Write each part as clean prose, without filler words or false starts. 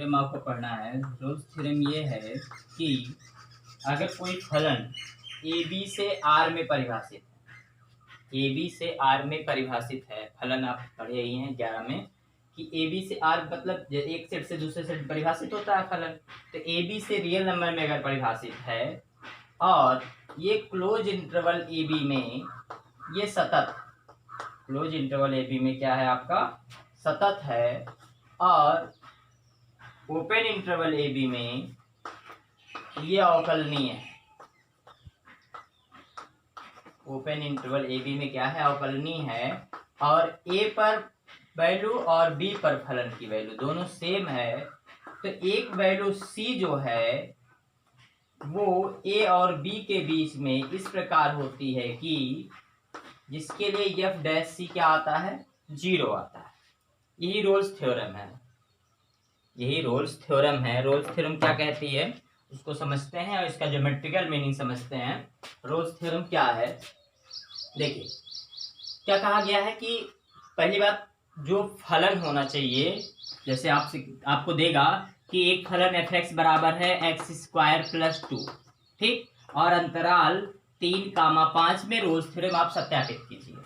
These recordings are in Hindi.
थ्योरम आपको पढ़ना है। रोल्स थ्योरम ये है कि अगर कोई फलन ए बी से आर में परिभाषित है, ए बी से आर में परिभाषित है, फलन आप पढ़े ही हैं 11 में कि ए बी से आर मतलब एक सेट से दूसरे सेट परिभाषित होता है फलन। तो ए बी से रियल नंबर में अगर परिभाषित है और ये क्लोज इंटरवल ए बी में ये सतत, क्लोज इंटरवल ए बी में क्या है आपका सतत है, और ओपन इंटरवल ए बी में ये अवकलनीय है। ओपन इंटरवल ए बी में क्या है अवकलनीय है, और ए पर वैल्यू और बी पर फलन की वैल्यू दोनों सेम है। तो एक वैल्यू सी जो है वो ए और बी के बीच में इस प्रकार होती है कि जिसके लिए एफ डैश सी क्या आता है 0 आता है। यही रोल्स थ्योरम है, यही रोल्स थ्योरम है। रोल्स थ्योरम क्या कहती है उसको समझते हैं और इसका ज्योमेट्रिकल मीनिंग समझते हैं। रोल्स थ्योरम क्या है, देखिए क्या कहा गया है कि पहली बात जो फलन होना चाहिए, जैसे आपको देगा कि एक फलन एफ एक्स बराबर है x² + 2, ठीक, और अंतराल 3, 5 में रोल्स थ्योरम आप सत्यापित कीजिए।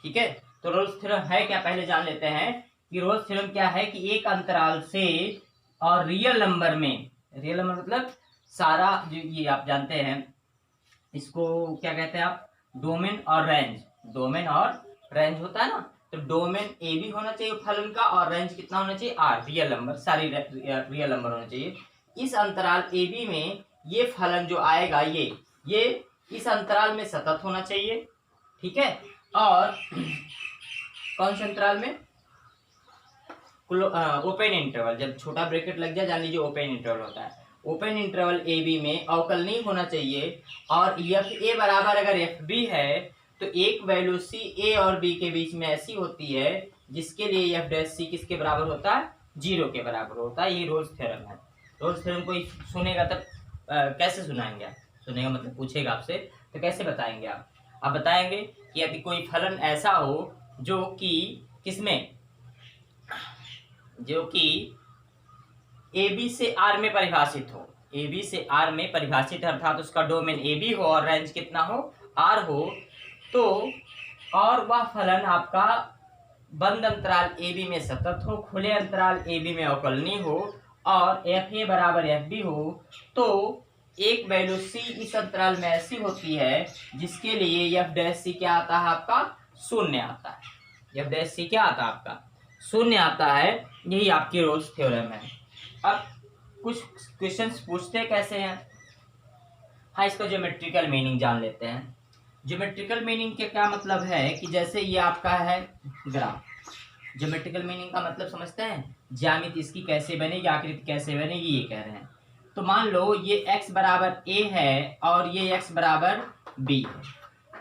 ठीक है, तो रोल्स थ्योरम है क्या पहले जान लेते हैं कि रोल्स थ्योरम क्या है कि एक अंतराल से और रियल नंबर में, रियल नंबर मतलब सारा जो ये आप जानते हैं इसको क्या कहते हैं आप डोमेन और रेंज, डोमेन और रेंज होता है ना, तो डोमेन ए बी होना चाहिए फलन का और रेंज कितना होना चाहिए आर, रियल नंबर, सारी रियल नंबर होना चाहिए। इस अंतराल ए बी में ये फलन जो आएगा ये इस अंतराल में सतत होना चाहिए। ठीक है, और कौन से अंतराल में ओपन इंटरवल, जब छोटा ब्रैकेट लग जाए जान लीजिए ओपन इंटरवल होता है। ओपन इंटरवल ए बी में अवकलनीय होना चाहिए, और एफ ए बराबर अगर एफ बी है तो एक वैल्यू सी ए और बी के बीच में ऐसी होती है जिसके लिए एफ डैश सी किसके बराबर होता है 0 के बराबर होता है। ये रोल्स थ्योरम है। रोल्स थ्योरम कोई सुनेगा तब कैसे सुनाएंगे आप, सुनेगा मतलब पूछेगा आपसे तो कैसे बताएंगे आप बताएंगे कि यदि कोई फलन ऐसा हो जो कि किसमें, जो कि ए बी से आर में परिभाषित हो, ए बी से आर में परिभाषित अर्थात उसका डोमेन ए बी हो और रेंज कितना हो आर हो, तो और वह फलन आपका बंद अंतराल ए बी में सतत हो, खुले अंतराल ए बी में अवकलनीय हो, और एफ ए बराबर एफ बी हो, तो एक वैल्यू सी इस अंतराल में ऐसी होती है जिसके लिए एफ डैश सी क्या आता है आपका 0 आता है। एफ डैश सी क्या आता है आपका 0 आता है। यही आपकी रोल्स थ्योरम है। अब कुछ क्वेश्चंस पूछते कैसे हैं, हाँ इसका ज्योमेट्रिकल मीनिंग जान लेते हैं। ज्योमेट्रिकल मीनिंग के क्या मतलब है कि जैसे ये आपका है ग्राफ, ज्योमेट्रिकल मीनिंग का मतलब समझते हैं, ज्यामिति इसकी कैसे बनेगी, आकृति कैसे बनेगी ये कह रहे हैं। तो मान लो ये x बराबर a है और ये x बराबर b है,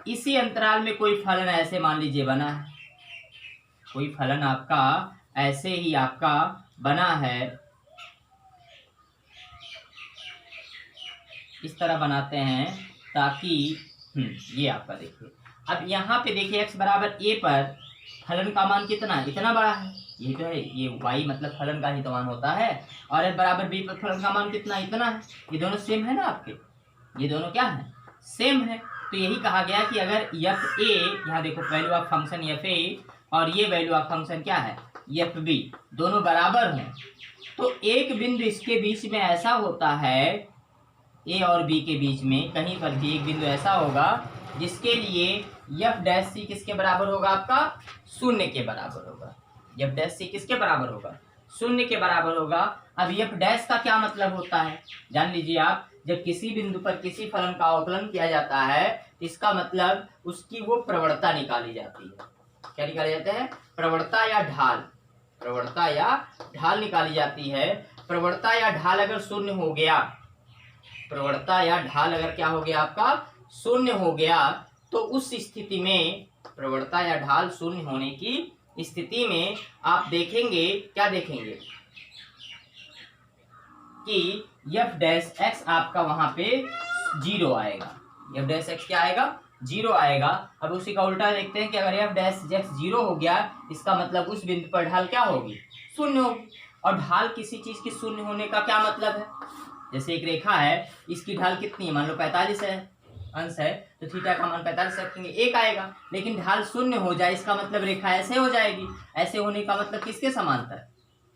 इसी अंतराल में कोई फलन ऐसे मान लीजिए बना है, कोई फलन आपका ऐसे ही आपका बना है, इस तरह बनाते हैं ताकि ये आपका देखिए, अब यहाँ पे देखिए x बराबर a पर फलन का मान कितना है, इतना बड़ा है, ये तो है, ये y मतलब फलन का ही तो मान होता है, और f बराबर b पर फलन का मान कितना इतना है। ये दोनों सेम है ना आपके, ये दोनों क्या है सेम है। तो यही कहा गया कि अगर एफ ए, यहाँ देखो value of function F A और ये वैल्यू ऑफ फंक्शन क्या है एफ बी, दोनों बराबर हों, तो एक बिंदु इसके बीच में ऐसा होता है ए और बी के बीच में कहीं पर भी एक बिंदु ऐसा होगा जिसके लिए एफ डैश सी किसके बराबर होगा आपका 0 के बराबर होगा। एफ डैश सी किसके बराबर होगा 0 के बराबर होगा। अब एफ डैश का क्या मतलब होता है जान लीजिए आप, जब किसी बिंदु पर किसी फलन का अवकलन किया जाता है इसका मतलब उसकी वो प्रवणता निकाली जाती है। क्या निकाली जाता है प्रवणता या ढाल, प्रवणता या ढाल निकाली जाती है। प्रवणता या ढाल अगर 0 हो गया, प्रवणता या ढाल अगर क्या हो गया आपका 0 हो गया, तो उस स्थिति में प्रवणता या ढाल 0 होने की स्थिति में आप देखेंगे, क्या देखेंगे कि एफ डैश एक्स आपका वहां पे 0 आएगा। एफ डैश एक्स क्या आएगा 0 आएगा। अब उसी का उल्टा देखते हैं कि अगर एफ डैश एक्स 0 हो गया इसका मतलब उस बिंदु पर ढाल क्या होगी 0 होगी। और ढाल किसी चीज की शून्य होने का क्या मतलब है? जैसे एक रेखा है, इसकी ढाल कितनी है, मान लो 45 है, अंश है, तो थीटा का मान 45 रखेंगे, 1 आएगा। लेकिन ढाल शून्य हो जाए इसका मतलब रेखा ऐसे हो जाएगी। ऐसे होने का मतलब किसके समांतर?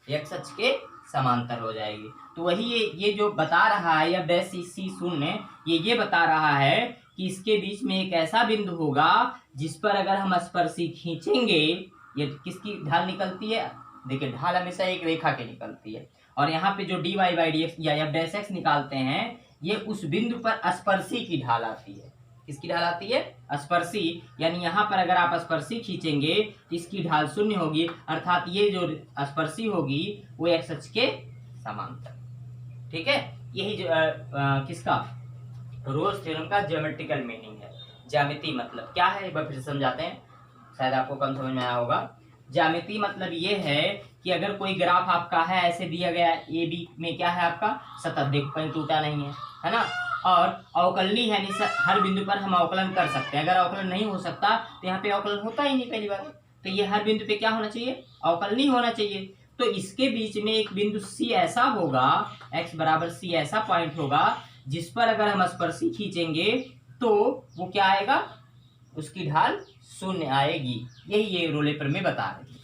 एक्स अक्ष के समांतर हो जाएगी। तो वही ये जो बता रहा है यह डैश सी शून्य, ये बता रहा है कि इसके बीच में एक ऐसा बिंदु होगा जिस पर अगर हम स्पर्शी खींचेंगे, ये किसकी ढाल निकलती है? देखिए ढाल हमेशा एक रेखा की निकलती है, और यहाँ पे जो dy बाई डी एक्स या डैश एक्स निकालते हैं, ये उस बिंदु पर स्पर्शी की ढाल आती है। किसकी ढाल आती है? स्पर्शी। यानी यहाँ पर अगर आप स्पर्शी खींचेंगे तो इसकी ढाल शून्य होगी, अर्थात ये जो स्पर्शी होगी वो एक्स अक्ष के समांतर। ठीक है, यही जो किसका, रोल्स थ्योरम का ज्योमेट्रिकल मीनिंग है। ज्यामिति मतलब क्या है, एक बार फिर समझाते हैं, शायद आपको कम समझ में आया होगा। ज्यामिति मतलब ये है कि अगर कोई ग्राफ आपका है, ऐसे दिया गया है, ए बी में क्या है आपका सतत, देखो कहीं टूटा नहीं है ना, और अवकलनीय है, हर बिंदु पर हम अवकलन कर सकते हैं। अगर अवकलन नहीं हो सकता तो यहाँ पे अवकलन होता ही नहीं पहली बार, तो ये हर बिंदु पे क्या होना चाहिए, अवकलनीय होना चाहिए। तो इसके बीच में एक बिंदु सी ऐसा होगा, x बराबर सी ऐसा पॉइंट होगा जिस पर अगर हम स्पर्शी खींचेंगे तो वो क्या आएगा, उसकी ढाल शून्य आएगी। यही ये रोले प्रमेय बता रही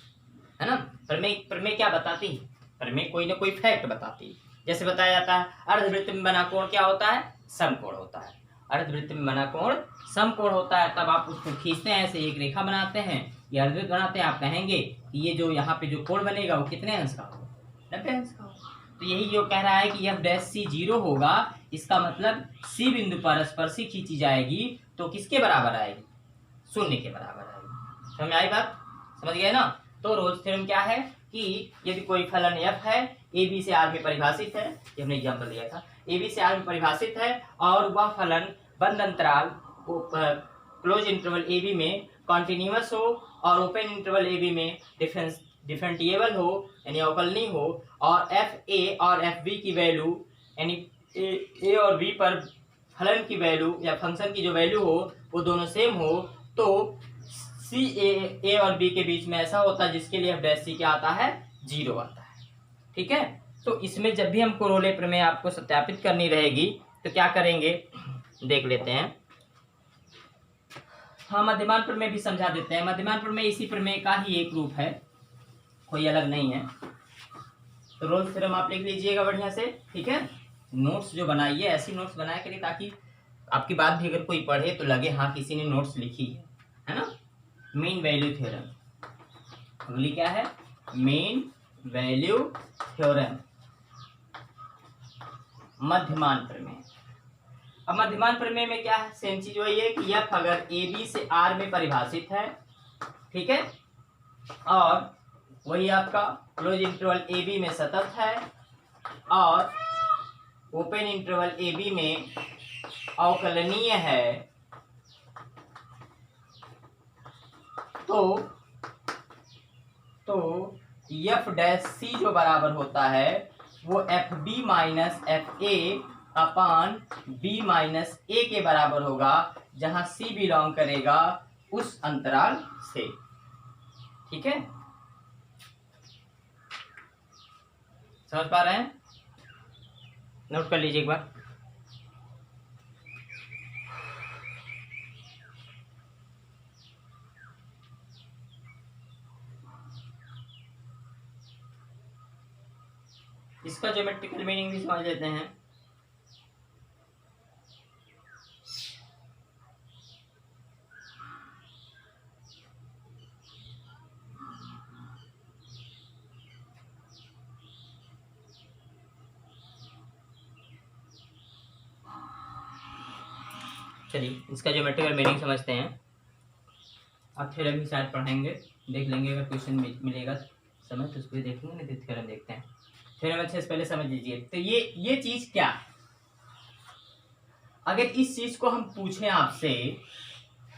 है ना। प्रमेय क्या बताती है? प्रमेय कोई ना कोई फैक्ट बताती है। जैसे बताया जाता है अर्धवृत्त में बना कोण क्या होता है, समकोण होता है। अर्धवृत्त में बना कोण समकोण होता है। तब आप उसको खींचते हैं, ऐसे एक रेखा बनाते हैं, ये अर्धवृत्त बनाते हैं, आप कहेंगे कि ये जो यहाँ पे जो कोण बनेगा वो कितने अंश का होगा, 90 अंश का होगा। तो यही जो कह रहा है कि एफ डैश सी 0 होगा, इसका मतलब सी बिंदु पर स्पर्शी खींची जाएगी तो किसके बराबर आएगी, शून्य के बराबर आएगी। समझ में आई बात, समझ गए ना। तो रोल्स थ्योरम क्या है कि यदि कोई फलन f है, ए बी से आर में परिभाषित है, ये हमने एग्जाम्पल दिया था, ए बी से आर में परिभाषित है, और वह फलन बंद अंतराल क्लोज इंटरवल ए बी में कॉन्टिन्यूअस हो और ओपन इंटरवल ए बी में डिफरेंटिएबल हो यानी अवकलनीय हो, और एफ ए और एफ बी की वैल्यू यानी ए और बी पर फलन की वैल्यू या फंक्शन की जो वैल्यू हो वो दोनों सेम हो, तो सी ए और बी के बीच में ऐसा होता है जिसके लिए एफ डैश सी क्या आता है, 0 आता है। ठीक है, तो इसमें जब भी हमको रोले प्रमेय आपको सत्यापित करनी रहेगी तो क्या करेंगे देख लेते हैं। हाँ, मध्यमान प्रमेय भी समझा देते हैं। मध्यमान प्रमेय इसी प्रमेय का ही एक रूप है, कोई अलग नहीं है। तो रोल्स थ्योरम आप लिख लीजिएगा बढ़िया से। ठीक है, नोट्स जो बनाइए ऐसी नोट्स बनाया करिए ताकि आपकी बात भी अगर कोई पढ़े तो लगे हाँ किसी ने नोट्स लिखी है ना। मीन वैल्यू थ्योरम, अगली क्या है, मीन वैल्यू थ्योरम, मध्यमान प्रमेय। अब मध्यमान प्रमेय में क्या है, सेम चीज वही है कि एफ अगर ए बी से आर में परिभाषित है, ठीक है, और वही आपका क्लोज इंटरवल ए बी में सतत है और ओपन इंटरवल ए बी में अवकलनीय है, तो एफ डैश सी जो बराबर होता है वो F B minus F A upon B minus A के बराबर होगा, जहां सी बिलोंग करेगा उस अंतराल से। ठीक है, समझ पा रहे हैं, नोट कर लीजिए एक बार। इसका ज्योमेट्रिकल मीनिंग भी समझ लेते हैं। चलिए इसका ज्योमेट्रिकल मीनिंग समझते हैं। अब थ्योरम भी शायद पढ़ेंगे, देख लेंगे, अगर क्वेश्चन मिलेगा समझ तो उसको भी देखेंगे, नहीं तो थ्योरम देखते हैं। थ्योरम अच्छे से पहले समझ लीजिए। तो ये चीज क्या है, अगर इस चीज को हम पूछें आपसे,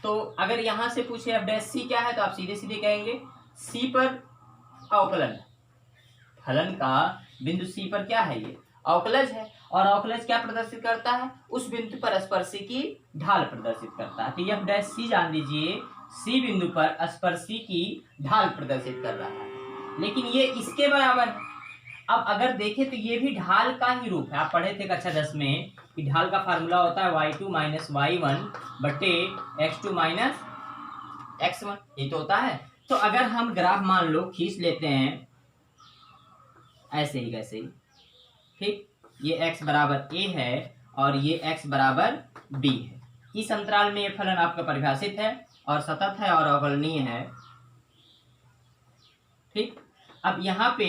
तो अगर यहां से पूछे एफ डैश सी क्या है तो आप सीधे सीधे कहेंगे सी पर अवकलन, फलन का बिंदु सी पर क्या है, ये अवकलज है, और अवकलज क्या प्रदर्शित करता है, उस बिंदु पर स्पर्शी की ढाल प्रदर्शित करता है। तो एफ डैश सी जान लीजिए सी बिंदु पर स्पर्शी की ढाल प्रदर्शित कर रहा है, लेकिन ये इसके बराबर है, अब अगर देखें तो ये भी ढाल का ही रूप है। आप पढ़े थे कक्षा 10 में कि ढाल का फार्मूला होता है y2 माइनस y1 बटे x2 माइनस x1, ये तो होता है। तो अगर हम ग्राफ मान लो खींच लेते हैं ऐसे ही वैसे ही, ठीक, ये x बराबर a है और ये x बराबर b है। इस अंतराल में ये फलन आपका परिभाषित है और सतत है और अवकलनीय है, ठीक। अब यहाँ पे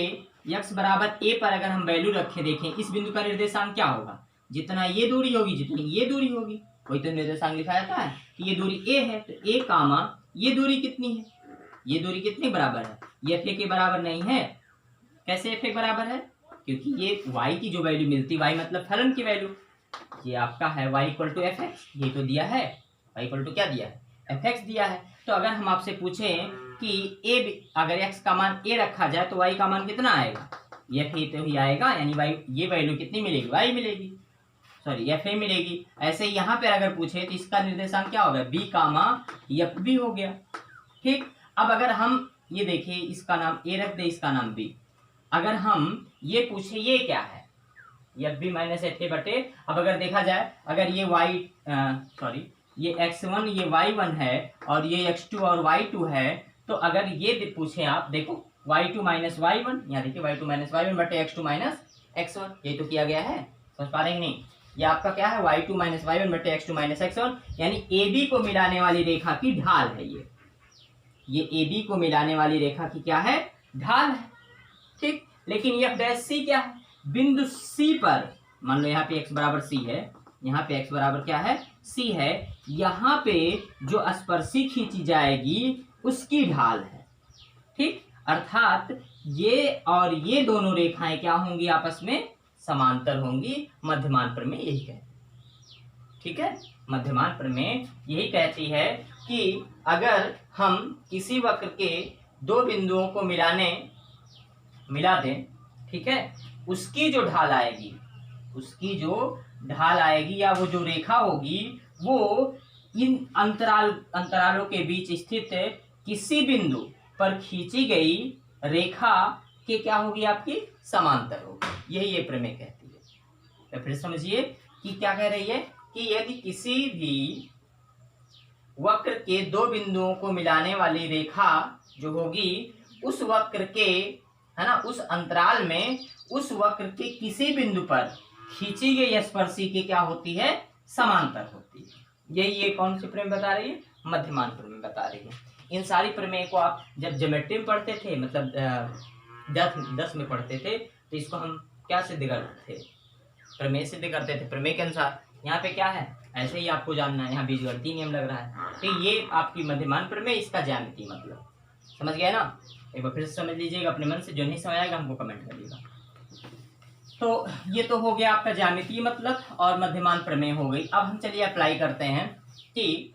x बराबर a पर अगर हम वैल्यू रखे, देखें इस बिंदु का निर्देशांक क्या होगा, जितना ये दूरी होगी जितनी ये दूरी होगी, वही तो निर्देशांक लिखा जाता है कि ये दूरी a है, तो a कामा ये दूरी कितनी है, ये दूरी कितनी बराबर है, ये f के बराबर नहीं है। कैसे f के बराबर है, क्योंकि ये y की जो वैल्यू मिलती, y मतलब फलन की वैल्यू, ये आपका है y equal to F X, ये तो दिया है, y इक्वल टू क्या दिया है, एफ एक्स दिया है। तो अगर हम आपसे पूछें कि a अगर x का मान a रखा जाए तो y का मान कितना आएगा, एफ ए तो ही आएगा, यानी y ये वैल्यू कितनी मिलेगी, y मिलेगी, सॉरी एफ ए मिलेगी। ऐसे ही यहाँ पे अगर पूछे तो इसका निर्देशांक क्या होगा, b कामा एफ बी हो गया, ठीक। अब अगर हम ये देखें इसका नाम a रख दे, इसका नाम b, अगर हम ये पूछे ये क्या है, F B minus F A बटे, अब अगर देखा जाए अगर ये ये x1 ये y1 है और ये x2 और y2 है, तो अगर ये पूछे आप देखो y2 माइनस y1, यहाँ देखिए y2 माइनस y1 बटे x2 माइनस x1, ये तो किया गया है, समझ पा रहे हैं नहीं। ये आपका क्या है y2 माइनस y1 बटे x2 माइनस x1, यानी AB को मिलाने वाली रेखा की ढाल है ये AB को मिलाने वाली रेखा की क्या है, ढाल है, ठीक। लेकिन एफ डैश सी क्या है, बिंदु C पर मान लो यहाँ पे x बराबर c है, यहाँ पे x बराबर क्या है c है, यहाँ पे जो स्पर्शी खींची जाएगी उसकी ढाल है, ठीक। अर्थात ये और ये दोनों रेखाएं क्या होंगी, आपस में समांतर होंगी। मध्यमान प्रमेय यही कहती है, ठीक है। मध्यमान प्रमेय यही कहती है कि अगर हम किसी वक्र के दो बिंदुओं को मिला दें, ठीक है, उसकी जो ढाल आएगी या वो जो रेखा होगी वो इन अंतरालों के बीच स्थित किसी बिंदु पर खींची गई रेखा के क्या होगी, आपकी समांतर होगी। यही ये प्रमेय कहती है। तो फिर समझिए कि क्या कह रही है कि यदि किसी भी वक्र के दो बिंदुओं को मिलाने वाली रेखा जो होगी उस वक्र के, है ना, उस अंतराल में उस वक्र के किसी बिंदु पर खींची गई स्पर्शी की क्या होती है, समांतर होती है। यही ये कौन सी प्रमेय बता रही है, मध्यमान प्रमेय बता रही है। इन सारी प्रमेय को आप जब ज्योमेट्री में पढ़ते थे, मतलब 10 में पढ़ते थे, तो इसको हम क्या सिद्ध करते थे, प्रमेय सिद्ध करते थे, प्रमेय के अनुसार। यहाँ पे क्या है, ऐसे ही आपको जानना है, यहाँ बीजगणितीय नियम लग रहा है। तो ये आपकी मध्यमान प्रमेय, इसका ज्यामितीय मतलब समझ गए ना। एक बार फिर से समझ लीजिएगा अपने मन से, जो नहीं समझ आएगा हमको कमेंट करिएगा। तो ये तो हो गया आपका ज्यामितीय मतलब और मध्यमान प्रमेय हो गई। अब हम चलिए अप्लाई करते हैं कि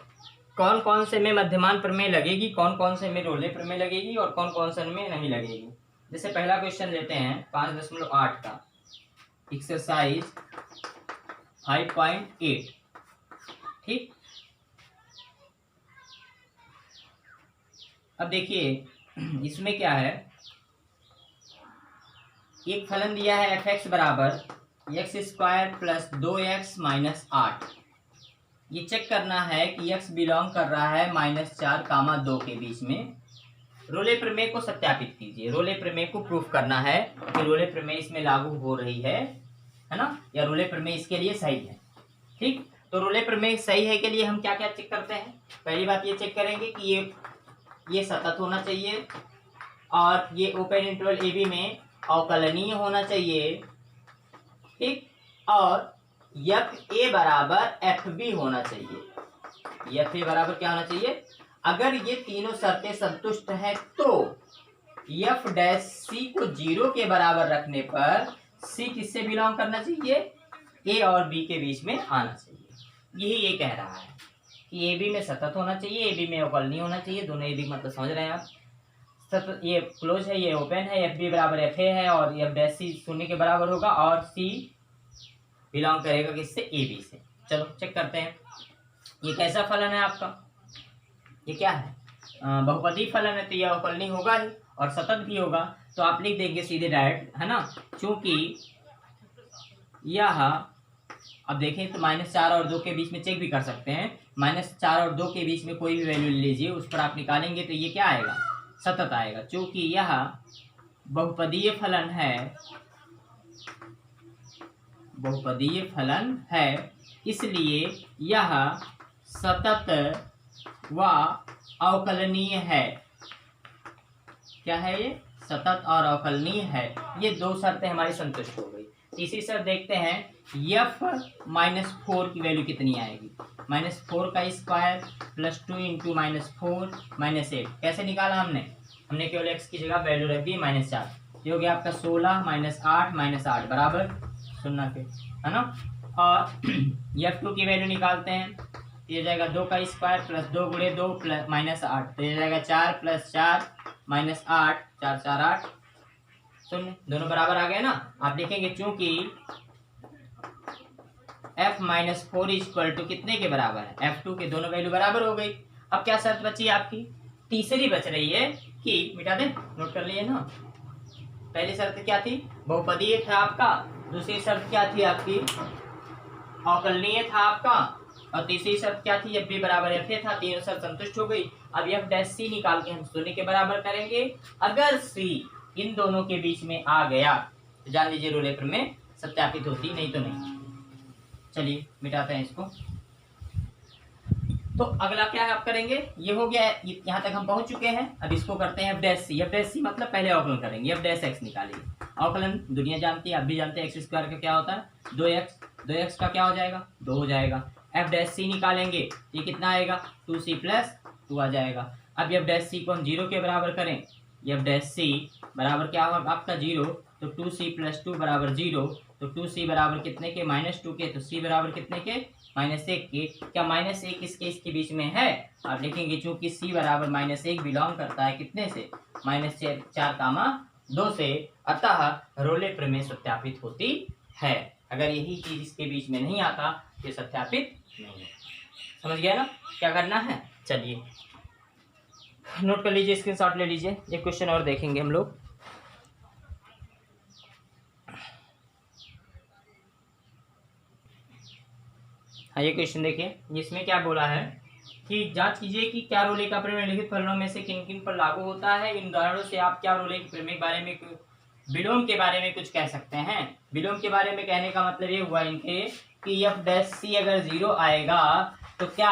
कौन कौन से में मध्यमान प्रमेय लगेगी, कौन कौन से में रोले प्रमेय लगेगी और कौन कौन से में नहीं लगेगी। जैसे पहला क्वेश्चन लेते हैं 5.8 का, एक्सरसाइज 5.8, ठीक। अब देखिए इसमें क्या है, एक फलन दिया है एफ एक्स बराबर x square plus 2x minus 8। ये चेक करना है कि x बिलोंग कर रहा है -4, 2 के बीच में। रोले प्रमेय को सत्यापित कीजिए। रोले प्रमेय को प्रूफ करना है कि रोले प्रमेय इसमें लागू हो रही है ना, या रोले प्रमेय इसके लिए सही है, ठीक। तो रोले प्रमेय सही है के लिए हम क्या क्या चेक करते हैं। पहली बात ये चेक करेंगे कि ये सतत होना चाहिए और ये ओपन इंटरवल ए बी में अवकलनीय होना चाहिए, ठीक। और एफ ए बराबर एफ बी होना चाहिए। एफ ए बराबर क्या होना चाहिए, अगर ये तीनों शर्तें संतुष्ट हैं तो एफ डैश सी को 0 के बराबर रखने पर सी किससे बिलोंग करना चाहिए, ए और बी के बीच में आना चाहिए। यही ये कह रहा है कि ए बी में सतत होना चाहिए, ए बी में अवकलनीय होना चाहिए। दोनों ए बी मतलब समझ रहे हैं आप, सतत ये क्लोज है, ये ओपन है, एफ बी बराबर एफ ए है और एफ डैश सी 0 के बराबर होगा और सी बिलोंग करेगा किससे, ए बी से। चलो चेक करते हैं ये कैसा फलन है आपका। ये क्या है, बहुपदी फलन है, तो यह अवकलनीय होगा ही और सतत भी होगा। तो आप लिख देंगे सीधे डायरेक्ट, है ना, चूंकि यह, अब देखें तो -4 और 2 के बीच में चेक भी कर सकते हैं, -4 और 2 के बीच में कोई भी वैल्यू ले लीजिए, उस पर आप निकालेंगे तो ये क्या आएगा, सतत आएगा। चूंकि यह बहुपदीय फलन है, बहुपदीय फलन है, इसलिए यह सतत व अवकलनीय है। क्या है ये, सतत और अवकलनीय है। ये दो शर्तें हमारी संतुष्ट हो गई। तीसरी शर्त देखते हैं, f-4 की वैल्यू कितनी आएगी, -4 का स्क्वायर प्लस 2 इंटू -4 -8। कैसे निकाला हमने केवल x की जगह वैल्यू रख दी -4। ये हो गया आपका 16 -8 -8 बराबर 0 के, है ना। और f2 की वैल्यू निकालते हैं, ये जाएगा 2 का स्क्वायर प्लस 2 गुणे 2 प्लस -8, तो ये जाएगा 4 प्लस 4 -8, 4 4 8 0, दोनों बराबर आ गए ना। आप देखेंगे चूंकि f-4 इक्वल टू कितने के बराबर है, f2 के, दोनों वैल्यू बराबर हो गई। अब क्या शर्त बची आपकी, तीसरी बच रही है कि, मिटा दें, नोट कर लिए ना। पहली शर्त क्या थी, बहुपदीय था आपका, दूसरी शर्त क्या थी आपकी, अवकलनीय था आपका, और तीसरी शर्त क्या थी, जब भी बराबर f था। तीनों शर्त संतुष्ट हो गई। अब f' निकाल के हम 0 के बराबर करेंगे। अगर c इन दोनों के बीच में आ गया तो जान लीजिए रूल पेपर में सत्यापित होती, नहीं तो नहीं। चलिए मिटाते हैं इसको। तो अगला क्या आप करेंगे, ये हो गया, यहाँ तक हम पहुंच चुके हैं। अब इसको करते हैं f' मतलब पहले अवकलन करेंगे, f' निकालेंगे। अवकलन दुनिया जानती है, आप भी जानते हैं, x² का क्या होता है 2x का क्या हो जाएगा 2 हो जाएगा। f' निकालेंगे, ये कितना आएगा 2c प्लस 2 आ जाएगा। अब f' को हम 0 के बराबर करें, f' बराबर क्या होगा आपका 0, तो 2c प्लस 2 बराबर 0, तो 2c बराबर कितने के -2 के, तो c बराबर कितने के -1 के। क्या -1 इसके बीच में है, आप देखेंगे चूंकि c बराबर -1 बिलोंग करता है कितने से, -4, 2 से, अतः रोले प्रमेय सत्यापित होती है। अगर यही चीज इसके बीच में नहीं आता तो सत्यापित नहीं है। समझ गया ना क्या करना है। चलिए नोट कर लीजिए, स्क्रीनशॉट ले लीजिए। एक क्वेश्चन और देखेंगे हम लोग। हाँ, ये क्वेश्चन देखिए, जिसमें क्या बोला है कि जांच कीजिए कि क्या रोले का प्रमेय निम्नलिखित फलनों में से किन किन पर लागू होता है। इन उदाहरणों से आप क्या रोले के प्रमेय के बारे में, विलोम के बारे में कुछ कह सकते हैं। विलोम के बारे में कहने का मतलब ये हुआ इनके कि f' अगर 0 आएगा तो क्या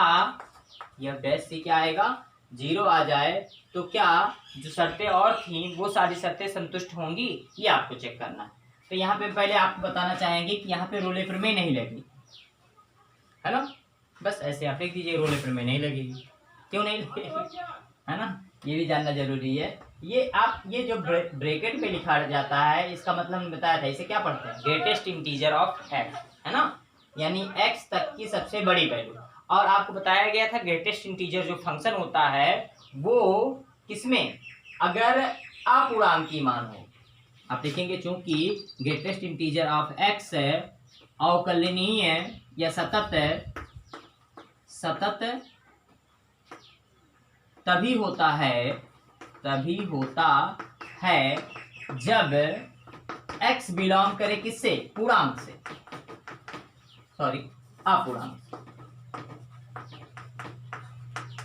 f' क्या आएगा 0 आ जाए तो क्या जो शर्तें और थी वो सारी शर्तें संतुष्ट होंगी, ये आपको चेक करना है। तो यहाँ पे पहले आपको बताना चाहेंगे कि यहाँ पे रोले प्रमेय नहीं लगेगी, है ना। बस ऐसे आप लिख दीजिए रोले प्रमेय नहीं लगेगी, क्यों नहीं लगेगी, है ना, ये भी जानना जरूरी है। ये आप ये जो ब्रैकेट में लिखा जाता है, इसका मतलब हमने बताया था, इसे क्या पढ़ते हैं, ग्रेटेस्ट इंटीजर ऑफ x, है ना, यानी x तक की सबसे बड़ी वैल्यू। और आपको बताया गया था ग्रेटेस्ट इंटीजर जो फंक्शन होता है वो किसमें, अगर अपूर्णांकीय मान हो। आप देखेंगे चूंकि ग्रेटेस्ट इंटीजर ऑफ x अवकलनीय या सतत तभी होता है जब x बिलोंग करे किससे, पूर्णांक से, सॉरी अपूर्णांक।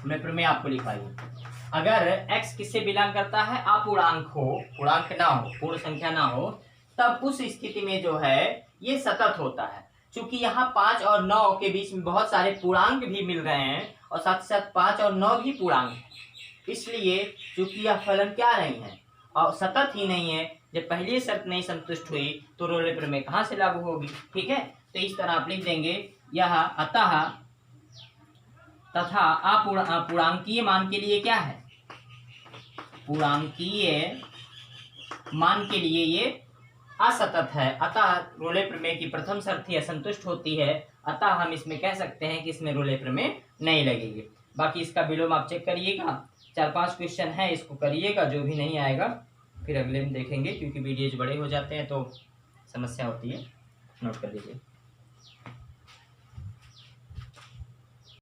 मैं प्रमेय आपको लिखा है, अगर x किससे बिलोंग करता है, अपूर्णांक हो, पूर्णांक ना हो, पूर्ण संख्या ना हो, तब उस स्थिति में जो है ये सतत होता है। चूंकि यहाँ 5 और 9 के बीच में बहुत सारे पूर्णांक भी मिल रहे हैं और साथ ही साथ 5 और 9 भी पूर्णांक है, इसलिए चूंकि यह फलन क्या नहीं है और सतत ही नहीं है, जब पहली शर्त नहीं संतुष्ट हुई तो रोले प्रमेय कहाँ से लागू होगी। ठीक है, तो इस तरह आप लिख देंगे, यह अतः तथा अपूर्णांकीय मान के लिए क्या है, पूर्णांकीय मान के लिए ये असतत है, अतः रोले प्रमेय की प्रथम शर्त ही असंतुष्ट होती है, अतः हम इसमें कह सकते हैं कि इसमें रोले प्रमेय नहीं लगेगी। बाकी इसका विलोम आप चेक करिएगा, 4-5 क्वेश्चन है, इसको करिएगा, जो भी नहीं आएगा फिर अगले में देखेंगे, क्योंकि वीडियोज बड़े हो जाते हैं तो समस्या होती है। नोट कर लीजिए।